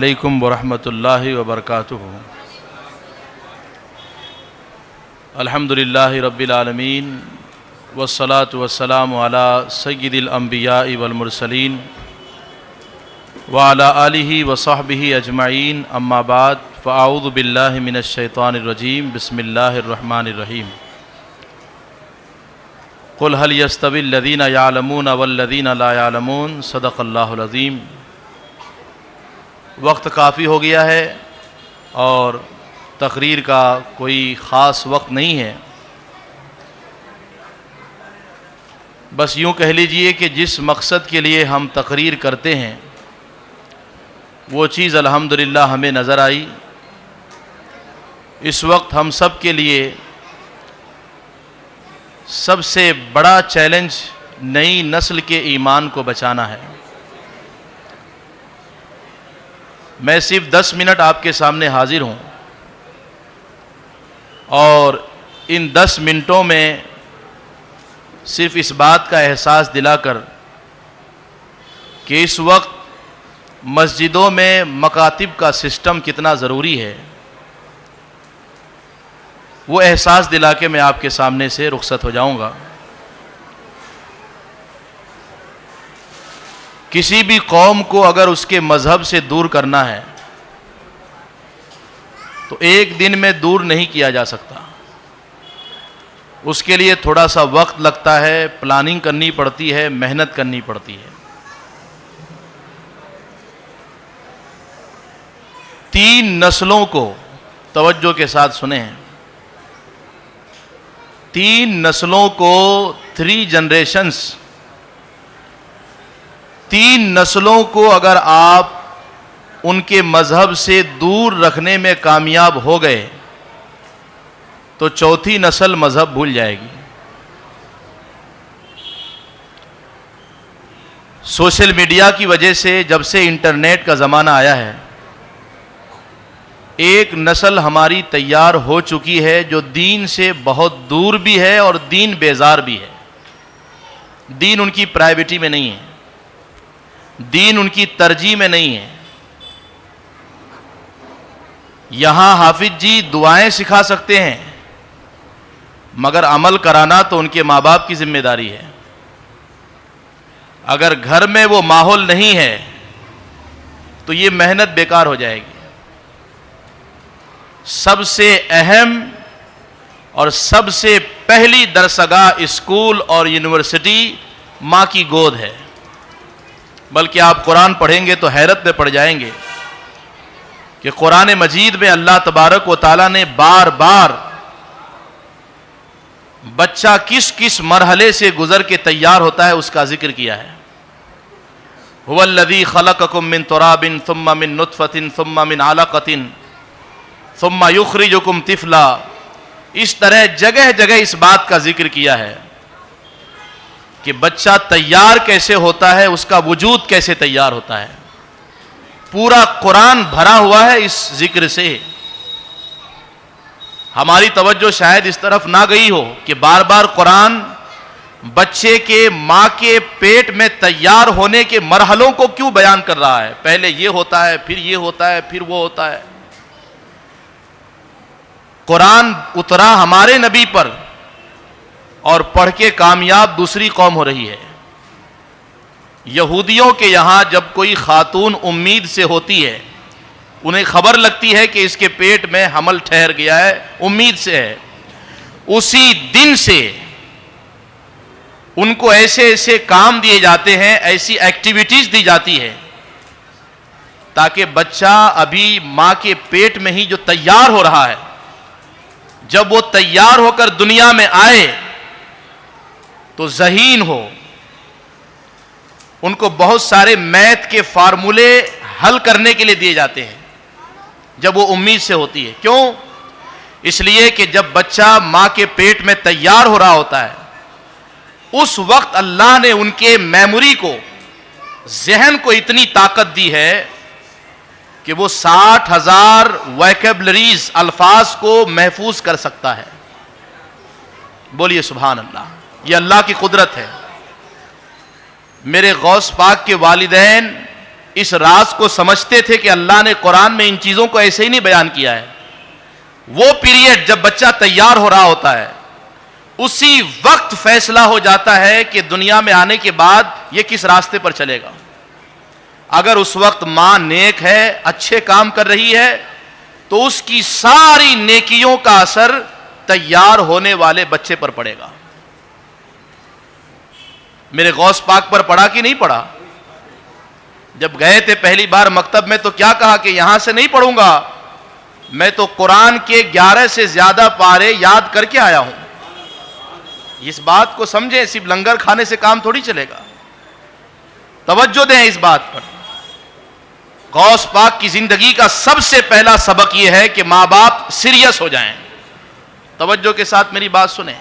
علیکم ورحمۃ اللہ وبرکاتہ۔ الحمدللہ رب العالمین والصلاة والسلام علی سید الانبیاء والمرسلین وعلی آلہ وصحبہ اجمعین، اما بعد فاعوذ باللہ من الشیطان الرجیم، بسم اللہ الرحمن الرحیم۔ قل هل يستوي الذین یعلمون والذین لا یعلمون، صدق اللہ العظیم۔ وقت کافی ہو گیا ہے اور تقریر کا کوئی خاص وقت نہیں ہے، بس یوں کہہ لیجئے کہ جس مقصد کے لیے ہم تقریر کرتے ہیں وہ چیز الحمدللہ ہمیں نظر آئی۔ اس وقت ہم سب کے لیے سب سے بڑا چیلنج نئی نسل کے ایمان کو بچانا ہے۔ میں صرف 10 منٹ آپ کے سامنے حاضر ہوں اور ان 10 منٹوں میں صرف اس بات کا احساس دلا کر کہ اس وقت مسجدوں میں مکاتب کا سسٹم کتنا ضروری ہے، وہ احساس دلا کے میں آپ کے سامنے سے رخصت ہو جاؤں گا۔ کسی بھی قوم کو اگر اس کے مذہب سے دور کرنا ہے تو ایک دن میں دور نہیں کیا جا سکتا، اس کے لیے تھوڑا سا وقت لگتا ہے، پلاننگ کرنی پڑتی ہے، محنت کرنی پڑتی ہے۔ 3 نسلوں کو توجہ کے ساتھ سنیں، 3 نسلوں کو 3 جنریشنز، 3 نسلوں کو اگر آپ ان کے مذہب سے دور رکھنے میں کامیاب ہو گئے تو 4تھی نسل مذہب بھول جائے گی۔ سوشل میڈیا کی وجہ سے جب سے انٹرنیٹ کا زمانہ آیا ہے، ایک نسل ہماری تیار ہو چکی ہے جو دین سے بہت دور بھی ہے اور دین بیزار بھی ہے۔ دین ان کی پرائیویٹی میں نہیں ہے، دین ان کی ترجیح میں نہیں ہے۔ یہاں حافظ جی دعائیں سکھا سکتے ہیں مگر عمل کرانا تو ان کے ماں باپ کی ذمہ داری ہے۔ اگر گھر میں وہ ماحول نہیں ہے تو یہ محنت بیکار ہو جائے گی۔ سب سے اہم اور سب سے پہلی درسگاہ اسکول اور یونیورسٹی ماں کی گود ہے، بلکہ آپ قرآن پڑھیں گے تو حیرت میں پڑ جائیں گے کہ قرآن مجید میں اللہ تبارک و تعالیٰ نے بار بار بچہ کس کس مرحلے سے گزر کے تیار ہوتا ہے اس کا ذکر کیا ہے۔ هو الذی خلقکم من تراب ثم من نطفۃ ثم من علقۃ ثم یخرجکم طفلا، اس طرح جگہ جگہ اس بات کا ذکر کیا ہے کہ بچہ تیار کیسے ہوتا ہے، اس کا وجود کیسے تیار ہوتا ہے۔ پورا قرآن بھرا ہوا ہے اس ذکر سے۔ ہماری توجہ شاید اس طرف نہ گئی ہو کہ بار بار قرآن بچے کے ماں کے پیٹ میں تیار ہونے کے مرحلوں کو کیوں بیان کر رہا ہے۔ پہلے یہ ہوتا ہے، پھر یہ ہوتا ہے، پھر وہ ہوتا ہے۔ قرآن اترا ہمارے نبی پر اور پڑھ کے کامیاب دوسری قوم ہو رہی ہے۔ یہودیوں کے یہاں جب کوئی خاتون امید سے ہوتی ہے، انہیں خبر لگتی ہے کہ اس کے پیٹ میں حمل ٹھہر گیا ہے، امید سے ہے، اسی دن سے ان کو ایسے ایسے کام دیے جاتے ہیں، ایسی ایکٹیویٹیز دی جاتی ہے تاکہ بچہ ابھی ماں کے پیٹ میں ہی جو تیار ہو رہا ہے، جب وہ تیار ہو کر دنیا میں آئے تو ذہین ہو۔ ان کو بہت سارے میتھ کے فارمولے حل کرنے کے لیے دیے جاتے ہیں جب وہ امید سے ہوتی ہے۔ کیوں؟ اس لیے کہ جب بچہ ماں کے پیٹ میں تیار ہو رہا ہوتا ہے، اس وقت اللہ نے ان کے میموری کو، ذہن کو اتنی طاقت دی ہے کہ وہ 60,000 ویکیبلریز، الفاظ کو محفوظ کر سکتا ہے۔ بولیے سبحان اللہ، یہ اللہ کی قدرت ہے۔ میرے غوث پاک کے والدین اس راز کو سمجھتے تھے کہ اللہ نے قرآن میں ان چیزوں کو ایسے ہی نہیں بیان کیا ہے. وہ پیریڈ جب بچہ تیار ہو رہا ہوتا ہے اسی وقت فیصلہ ہو جاتا ہے کہ دنیا میں آنے کے بعد یہ کس راستے پر چلے گا. اگر اس وقت ماں نیک ہے, اچھے کام کر رہی ہے, تو اس کی ساری نیکیوں کا اثر تیار ہونے والے بچے پر پڑے گا. میرے غوث پاک پر پڑا کہ نہیں پڑا؟ جب گئے تھے پہلی بار مکتب میں تو کیا کہا کہ یہاں سے نہیں پڑھوں گا, میں تو قرآن کے 11 سے زیادہ پارے یاد کر کے آیا ہوں. اس بات کو سمجھیں, صرف لنگر کھانے سے کام تھوڑی چلے گا. توجہ دیں اس بات پر. غوث پاک کی زندگی کا سب سے پہلا سبق یہ ہے کہ ماں باپ سیریس ہو جائیں. توجہ کے ساتھ میری بات سنیں.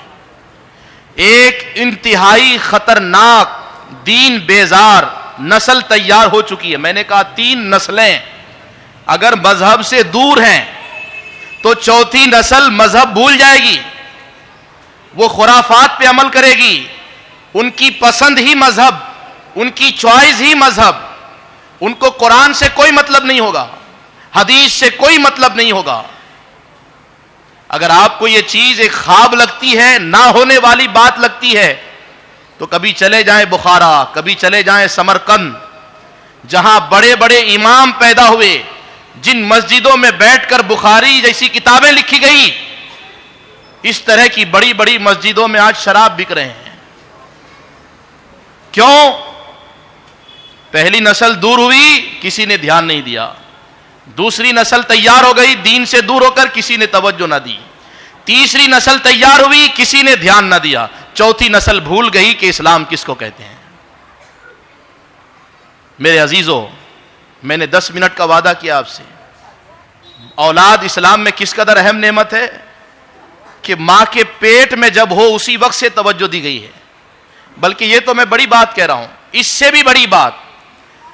ایک انتہائی خطرناک دین بیزار نسل تیار ہو چکی ہے. میں نے کہا 3 نسلیں اگر مذہب سے دور ہیں تو چوتھی نسل مذہب بھول جائے گی, وہ خرافات پہ عمل کرے گی, ان کی پسند ہی مذہب, ان کی چوائس ہی مذہب, ان کو قرآن سے کوئی مطلب نہیں ہوگا, حدیث سے کوئی مطلب نہیں ہوگا. اگر آپ کو یہ چیز ایک خواب لگتی ہے, نہ ہونے والی بات لگتی ہے, تو کبھی چلے جائیں بخارا, کبھی چلے جائیں سمرقند, جہاں بڑے بڑے امام پیدا ہوئے, جن مسجدوں میں بیٹھ کر بخاری جیسی کتابیں لکھی گئی, اس طرح کی بڑی بڑی مسجدوں میں آج شراب بک رہے ہیں. کیوں؟ پہلی نسل دور ہوئی, کسی نے دھیان نہیں دیا. دوسری نسل تیار ہو گئی, دین سے دور ہو کر کسی نے توجہ نہ دی. تیسری نسل تیار ہوئی, کسی نے دھیان نہ دیا. چوتھی نسل بھول گئی کہ اسلام کس کو کہتے ہیں. میرے عزیزو, میں نے 10 منٹ کا وعدہ کیا آپ سے. اولاد اسلام میں کس قدر اہم نعمت ہے کہ ماں کے پیٹ میں جب ہو اسی وقت سے توجہ دی گئی ہے. بلکہ یہ تو میں بڑی بات کہہ رہا ہوں, اس سے بھی بڑی بات,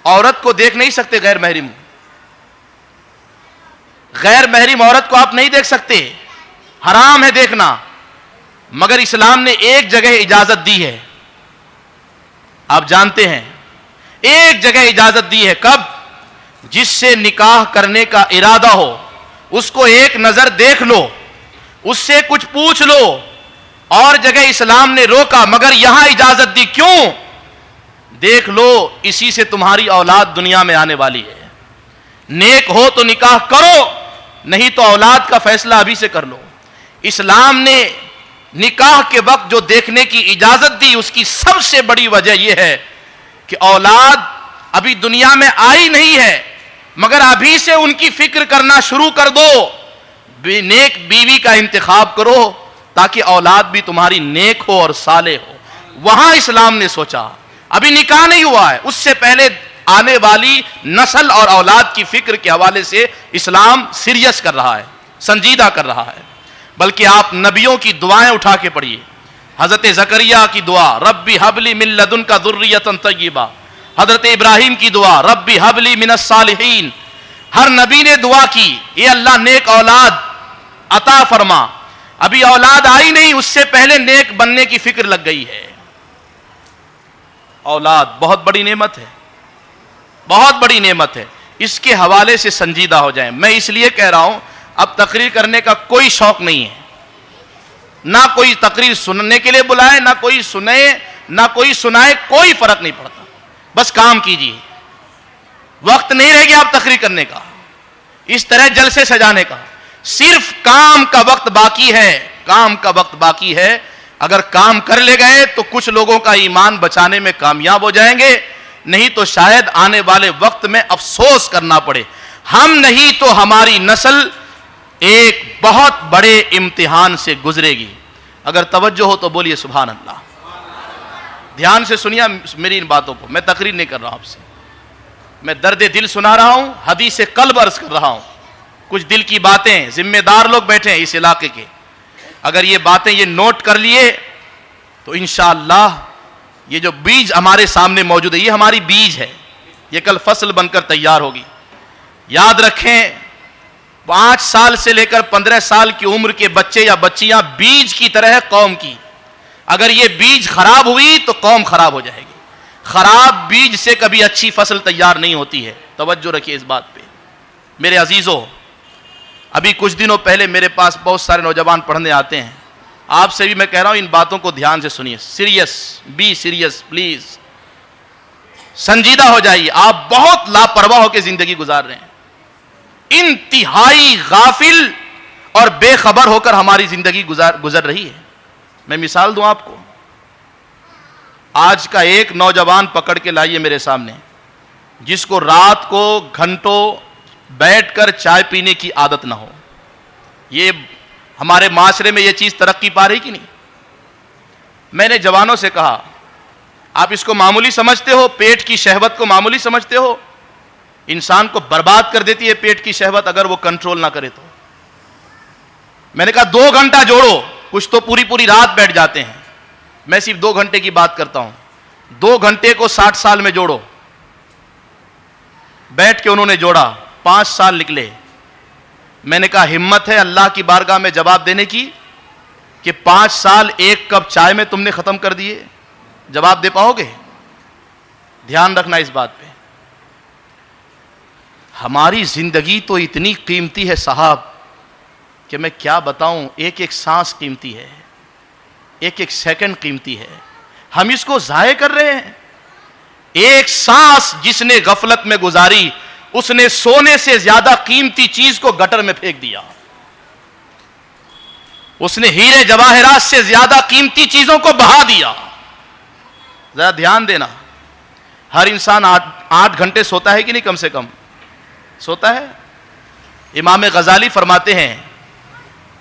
عورت کو دیکھ نہیں سکتے غیر محرم. غیر محرم عورت کو آپ نہیں دیکھ سکتے, حرام ہے دیکھنا. مگر اسلام نے ایک جگہ اجازت دی ہے, آپ جانتے ہیں, ایک جگہ اجازت دی ہے. کب؟ جس سے نکاح کرنے کا ارادہ ہو اس کو ایک نظر دیکھ لو, اس سے کچھ پوچھ لو. اور جگہ اسلام نے روکا, مگر یہاں اجازت دی. کیوں؟ دیکھ لو, اسی سے تمہاری اولاد دنیا میں آنے والی ہے. نیک ہو تو نکاح کرو, نہیں تو اولاد کا فیصلہ ابھی سے کر لو. اسلام نے نکاح کے وقت جو دیکھنے کی اجازت دی, اس کی سب سے بڑی وجہ یہ ہے کہ اولاد ابھی دنیا میں آئی نہیں ہے, مگر ابھی سے ان کی فکر کرنا شروع کر دو. نیک بیوی کا انتخاب کرو تاکہ اولاد بھی تمہاری نیک ہو اور صالح ہو. وہاں اسلام نے سوچا. ابھی نکاح نہیں ہوا ہے, اس سے پہلے آنے والی نسل اور اولاد کی فکر کے حوالے سے اسلام سیریس کر رہا ہے, سنجیدہ کر رہا ہے. بلکہ آپ نبیوں کی دعائیں اٹھا کے پڑھیے. حضرت زکریا کی دعا, ربی حبلی من لدنک ذریۃ طیبہ. حضرت ابراہیم کی دعا, ربی حبلی من الصالحین. ہر نبی نے دعا کی, اے اللہ نیک اولاد عطا فرما. ابھی اولاد آئی نہیں, اس سے پہلے نیک بننے کی فکر لگ گئی ہے. اولاد بہت بڑی نعمت ہے, بہت بڑی نعمت ہے. اس کے حوالے سے سنجیدہ ہو جائیں. میں اس لیے کہہ رہا ہوں, اب تقریر کرنے کا کوئی شوق نہیں ہے, نہ کوئی تقریر سننے کے لیے بلائے, نہ کوئی سنے, نہ کوئی سنائے, کوئی فرق نہیں پڑتا. بس کام کیجیے. وقت نہیں رہ گیا اب تقریر کرنے کا, اس طرح جلسے سجانے کا. صرف کام کا وقت باقی ہے, کام کا وقت باقی ہے. اگر کام کر لے گئے تو کچھ لوگوں کا ایمان بچانے میں کامیاب ہو جائیں گے, نہیں تو شاید آنے والے وقت میں افسوس کرنا پڑے. ہم نہیں تو ہماری نسل ایک بہت بڑے امتحان سے گزرے گی. اگر توجہ ہو تو بولیے سبحان اللہ. دھیان سے سنیے میری ان باتوں کو, میں تقریر نہیں کر رہا ہوں آپ سے, میں درد دل سنا رہا ہوں, حدیث قلب عرض کر رہا ہوں. کچھ دل کی باتیں, ذمہ دار لوگ بیٹھے ہیں اس علاقے کے, اگر یہ باتیں یہ نوٹ کر لیے تو انشاءاللہ یہ جو بیج ہمارے سامنے موجود ہے, یہ ہماری بیج ہے, یہ کل فصل بن کر تیار ہوگی. یاد رکھیں, 5 سال سے لے کر 15 سال کی عمر کے بچے یا بچیاں بیج کی طرح ہے قوم کی. اگر یہ بیج خراب ہوئی تو قوم خراب ہو جائے گی. خراب بیج سے کبھی اچھی فصل تیار نہیں ہوتی ہے. توجہ رکھیے اس بات پہ میرے عزیزوں. ابھی کچھ دنوں پہلے میرے پاس بہت سارے نوجوان پڑھنے آتے ہیں. آپ سے بھی میں کہہ رہا ہوں ان باتوں کو دھیان سے سنیے. Be serious please. سنجیدہ ہو جائیے. آپ بہت لاپرواہ ہو کے زندگی گزار رہے ہیں. انتہائی غافل اور بے خبر ہو کر ہماری زندگی گزر رہی ہے. میں مثال دوں آپ کو. آج کا ایک نوجوان پکڑ کے لائیے میرے سامنے جس کو رات کو گھنٹوں بیٹھ کر چائے پینے کی عادت نہ ہو. یہ ہمارے معاشرے میں یہ چیز ترقی پا رہی کہ نہیں؟ میں نے جوانوں سے کہا آپ اس کو معمولی سمجھتے ہو؟ پیٹ کی شہوت کو معمولی سمجھتے ہو؟ انسان کو برباد کر دیتی ہے پیٹ کی شہوت اگر وہ کنٹرول نہ کرے تو. میں نے کہا 2 گھنٹہ جوڑو. کچھ تو پوری رات بیٹھ جاتے ہیں. میں صرف 2 گھنٹے کی بات کرتا ہوں. 2 گھنٹے کو 60 سال میں جوڑو. بیٹھ کے انہوں نے جوڑا. 5 سال نکلے. میں نے کہا ہمت ہے اللہ کی بارگاہ میں جواب دینے کی کہ 5 سال 1 کپ چائے میں تم نے ختم کر دیے؟ جواب دے پاؤ گے؟ دھیان رکھنا اس بات پہ. ہماری زندگی تو اتنی قیمتی ہے صاحب کہ میں کیا بتاؤں. ایک ایک سانس قیمتی ہے. ایک ایک سیکنڈ قیمتی ہے. ہم اس کو ضائع کر رہے ہیں. ایک سانس جس نے غفلت میں گزاری اس نے سونے سے زیادہ قیمتی چیز کو گٹر میں پھینک دیا. اس نے ہیرے جواہرات سے زیادہ قیمتی چیزوں کو بہا دیا. ذرا دھیان دینا. ہر انسان 8 گھنٹے سوتا ہے کہ نہیں؟ کم سے کم سوتا ہے. امام غزالی فرماتے ہیں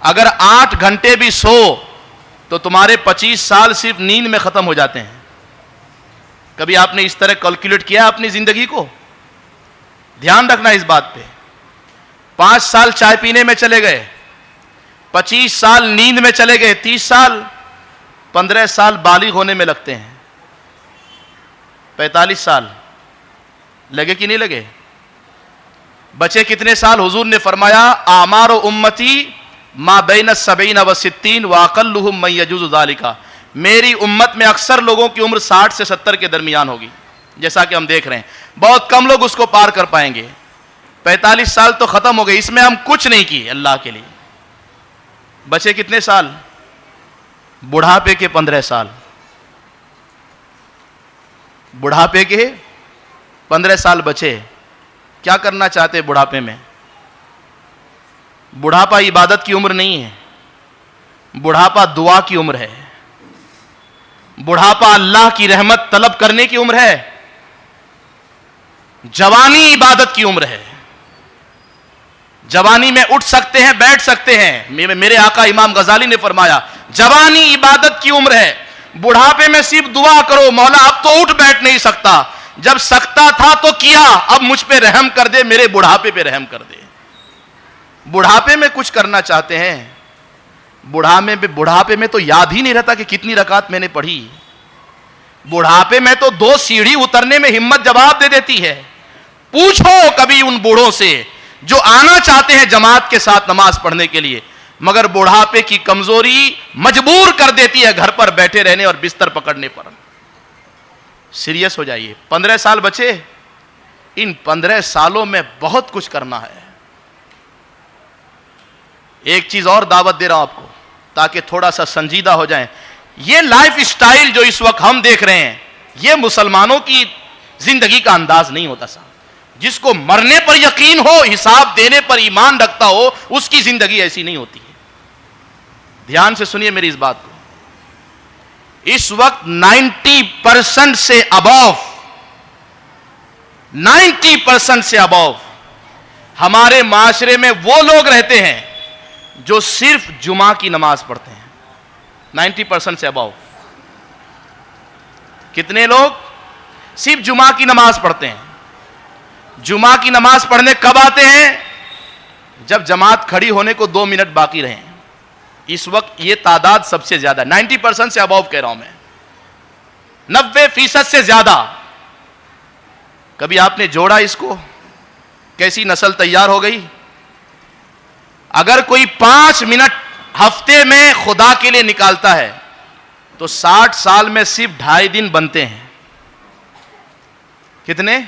اگر 8 گھنٹے بھی سو تو تمہارے 25 سال صرف نیند میں ختم ہو جاتے ہیں. کبھی آپ نے اس طرح کیلکولیٹ کیا اپنی زندگی کو؟ دھیان رکھنا اس بات پہ. 5 سال چائے پینے میں چلے گئے, 25 سال نیند میں چلے گئے, 30 سال, 15 سال بالغ ہونے میں لگتے ہیں, 45 سال لگے کہ نہیں لگے؟ بچے کتنے سال؟ حضور نے فرمایا اعمار امتی ما بین 70 و 60 واقلهم من یجوز ذالک. میری امت میں اکثر لوگوں کی عمر 60 سے 70 کے درمیان ہوگی, جیسا کہ ہم دیکھ رہے ہیں. بہت کم لوگ اس کو پار کر پائیں گے. 45 سال تو ختم ہو گئے, اس میں ہم کچھ نہیں کیے اللہ کے لیے. بچے کتنے سال؟ بڑھاپے کے 15 سال. بڑھاپے کے 15 سال بچے. کیا کرنا چاہتے بڑھاپے میں؟ بڑھاپا عبادت کی عمر نہیں ہے, بڑھاپا دعا کی عمر ہے, بڑھاپا اللہ کی رحمت طلب کرنے کی عمر ہے, جوانی عبادت کی عمر ہے. جوانی میں اٹھ سکتے ہیں, بیٹھ سکتے ہیں. میرے آقا امام غزالی نے فرمایا جوانی عبادت کی عمر ہے. بڑھاپے میں صرف دعا کرو مولا اب تو اٹھ بیٹھ نہیں سکتا, جب سکتا تھا تو کیا, اب مجھ پہ رحم کر دے, میرے بڑھاپے پہ رحم کر دے. بڑھاپے میں کچھ کرنا چاہتے ہیں, بڑھاپے میں تو یاد ہی نہیں رہتا کہ کتنی رکعت میں نے پڑھی. بڑھاپے میں تو 2 سیڑھی اترنے میں ہمت جواب دے دیتی ہے. پوچھو کبھی ان بوڑھوں سے جو آنا چاہتے ہیں جماعت کے ساتھ نماز پڑھنے کے لیے, مگر بڑھاپے کی کمزوری مجبور کر دیتی ہے گھر پر بیٹھے رہنے اور بستر پکڑنے پر. سیریس ہو جائیے. 15 سال بچے, ان 15 سالوں میں بہت کچھ کرنا ہے. ایک چیز اور دعوت دے رہا ہوں آپ کو تاکہ تھوڑا سا سنجیدہ ہو جائیں. یہ لائف سٹائل جو اس وقت ہم دیکھ رہے ہیں یہ مسلمانوں کی زندگی کا انداز نہیں ہوتا صاحب. جس کو مرنے پر یقین ہو, حساب دینے پر ایمان رکھتا ہو, اس کی زندگی ایسی نہیں ہوتی ہے. دھیان سے سنیے میری اس بات کو. اس وقت 90% سے ابو 90% سے ابو ہمارے معاشرے میں وہ لوگ رہتے ہیں جو صرف جمعہ کی نماز پڑھتے ہیں. 90% سے ابو. کتنے لوگ صرف جمعہ کی نماز پڑھتے ہیں؟ جمعہ کی نماز پڑھنے کب آتے ہیں؟ جب جماعت کھڑی ہونے کو 2 منٹ باقی رہیں. اس وقت یہ تعداد سب سے زیادہ 90% سے ابو کہہ رہا ہوں میں, 90% سے زیادہ. کبھی آپ نے جوڑا اس کو؟ کیسی نسل تیار ہو گئی. اگر کوئی 5 منٹ ہفتے میں خدا کے لیے نکالتا ہے تو 60 سال میں صرف 2.5 دن بنتے ہیں. کتنے؟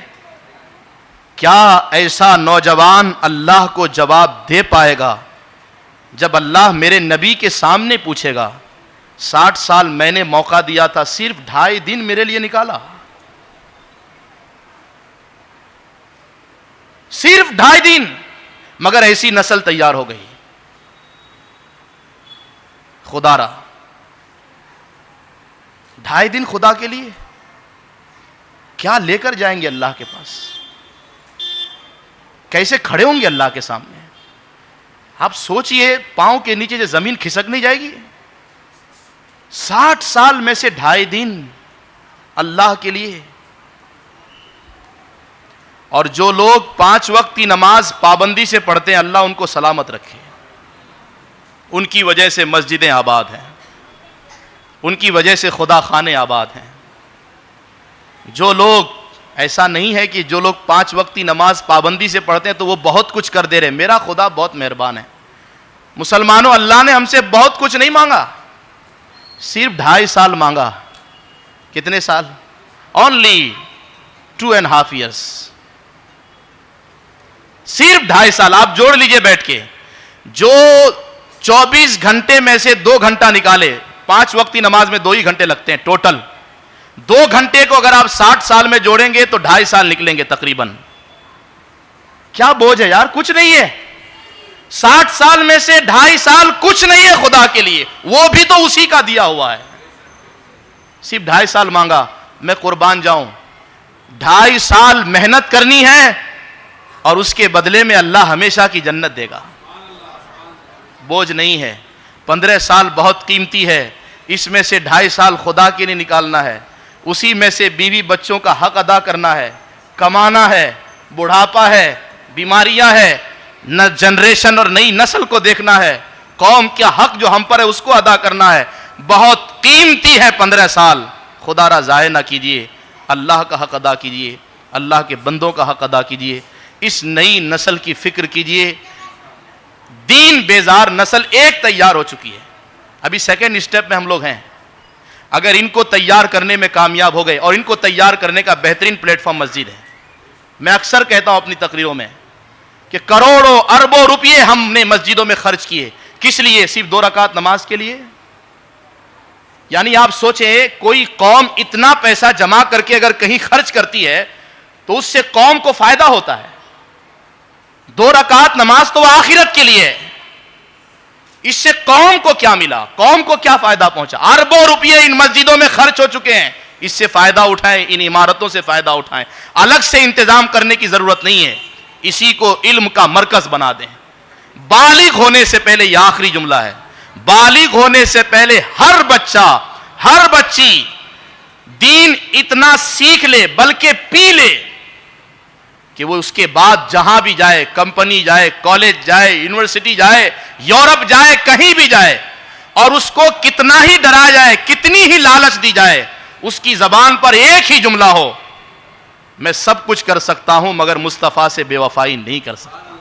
کیا ایسا نوجوان اللہ کو جواب دے پائے گا جب اللہ میرے نبی کے سامنے پوچھے گا 60 سال میں نے موقع دیا تھا، صرف 2.5 دن میرے لیے نکالا، صرف 2.5 دن، مگر ایسی نسل تیار ہو گئی. خدا را 2.5 دن خدا کے لیے کیا لے کر جائیں گے اللہ کے پاس؟ کیسے کھڑے ہوں گے اللہ کے سامنے؟ آپ سوچئے، پاؤں کے نیچے سے زمین کھسک نہیں جائے گی؟ 60 سال میں سے 2.5 دن اللہ کے لیے. اور جو لوگ 5 وقت کی نماز پابندی سے پڑھتے ہیں، اللہ ان کو سلامت رکھے. ان کی وجہ سے مسجدیں آباد ہیں، ان کی وجہ سے خدا خانے آباد ہیں. جو لوگ، ایسا نہیں ہے کہ جو لوگ 5 وقت کی نماز پابندی سے پڑھتے ہیں تو وہ بہت کچھ کر دے رہے. میرا خدا بہت مہربان ہے. مسلمانوں، اللہ نے ہم سے بہت کچھ نہیں مانگا، صرف 2.5 سال مانگا. کتنے سال؟ Only 2.5 years. صرف 2.5 سال. آپ جوڑ لیجئے بیٹھ کے، جو 24 گھنٹے میں سے 2 گھنٹہ نکالے، 5 وقت کی نماز میں 2 ہی گھنٹے لگتے ہیں ٹوٹل. 2 گھنٹے کو اگر آپ 60 سال میں جوڑیں گے تو 2.5 سال نکلیں گے تقریباً. کیا بوجھ ہے یار؟ کچھ نہیں ہے. 60 سال میں سے 2.5 سال کچھ نہیں ہے خدا کے لیے، وہ بھی تو اسی کا دیا ہوا ہے. صرف 2.5 سال مانگا. میں قربان جاؤں، 2.5 سال محنت کرنی ہے اور اس کے بدلے میں اللہ ہمیشہ کی جنت دے گا. بوجھ نہیں ہے. 15 سال بہت قیمتی ہے، اس میں سے 2.5 سال خدا کے لیے نکالنا ہے. اسی میں سے بیوی بچوں کا حق ادا کرنا ہے، کمانا ہے، بڑھاپا ہے، بیماریاں ہے، نہ جنریشن اور نئی نسل کو دیکھنا ہے، قوم کا حق جو ہم پر ہے اس کو ادا کرنا ہے. بہت قیمتی ہے 15 سال. خدا را ضائع نہ کیجئے. اللہ کا حق ادا کیجئے، اللہ کے بندوں کا حق ادا کیجئے. اس نئی نسل کی فکر کیجئے. دین بیزار نسل ایک تیار ہو چکی ہے، ابھی سیکنڈ سٹیپ میں ہم لوگ ہیں. اگر ان کو تیار کرنے میں کامیاب ہو گئے، اور ان کو تیار کرنے کا بہترین پلیٹ فارم مسجد ہے. میں اکثر کہتا ہوں اپنی تقریروں میں کہ کروڑوں اربوں روپئے ہم نے مسجدوں میں خرچ کیے. کس لیے؟ صرف 2 رکعت نماز کے لیے. یعنی آپ سوچیں، کوئی قوم اتنا پیسہ جمع کر کے اگر کہیں خرچ کرتی ہے تو اس سے قوم کو فائدہ ہوتا ہے. 2 رکعت نماز تو وہ آخرت کے لیے ہے. اس سے قوم کو کیا ملا؟ قوم کو کیا فائدہ پہنچا؟ اربوں روپئے ان مسجدوں میں خرچ ہو چکے ہیں. اس سے فائدہ اٹھائیں، ان عمارتوں سے فائدہ اٹھائیں. الگ سے انتظام کرنے کی ضرورت نہیں ہے. اسی کو علم کا مرکز بنا دیں. بالغ ہونے سے پہلے، یہ آخری جملہ ہے، بالغ ہونے سے پہلے ہر بچہ، ہر بچی دین اتنا سیکھ لے بلکہ پی لے کہ وہ اس کے بعد جہاں بھی جائے، کمپنی جائے، کالج جائے، یونیورسٹی جائے، یورپ جائے، کہیں بھی جائے، اور اس کو کتنا ہی ڈرایا جائے، کتنی ہی لالچ دی جائے، اس کی زبان پر ایک ہی جملہ ہو، میں سب کچھ کر سکتا ہوں مگر مصطفیٰ سے بے وفائی نہیں کر سکتا،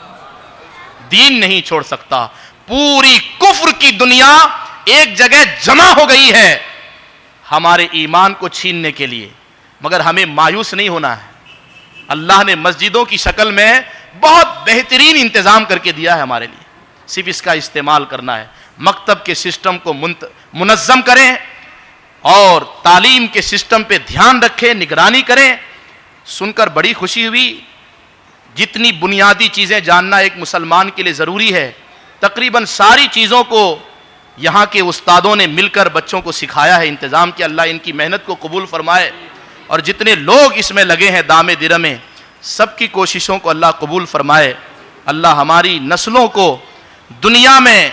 دین نہیں چھوڑ سکتا. پوری کفر کی دنیا ایک جگہ جمع ہو گئی ہے ہمارے ایمان کو چھیننے کے لیے، مگر ہمیں مایوس نہیں ہونا ہے. اللہ نے مسجدوں کی شکل میں بہت بہترین انتظام کر کے دیا ہے ہمارے لیے، صرف اس کا استعمال کرنا ہے. مکتب کے سسٹم کو منظم کریں اور تعلیم کے سسٹم پہ دھیان رکھیں، نگرانی کریں. سن کر بڑی خوشی ہوئی. جتنی بنیادی چیزیں جاننا ایک مسلمان کے لیے ضروری ہے، تقریباً ساری چیزوں کو یہاں کے استادوں نے مل کر بچوں کو سکھایا ہے، انتظام کیا. اللہ ان کی محنت کو قبول فرمائے، اور جتنے لوگ اس میں لگے ہیں دامے درمے، سب کی کوششوں کو اللہ قبول فرمائے. اللہ ہماری نسلوں کو دنیا میں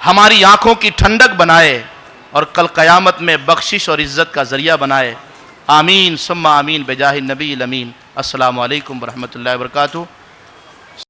ہماری آنکھوں کی ٹھنڈک بنائے اور کل قیامت میں بخشش اور عزت کا ذریعہ بنائے. آمین ثم آمین بجاہ النبی الامین. السلام علیکم ورحمۃ اللہ وبرکاتہ.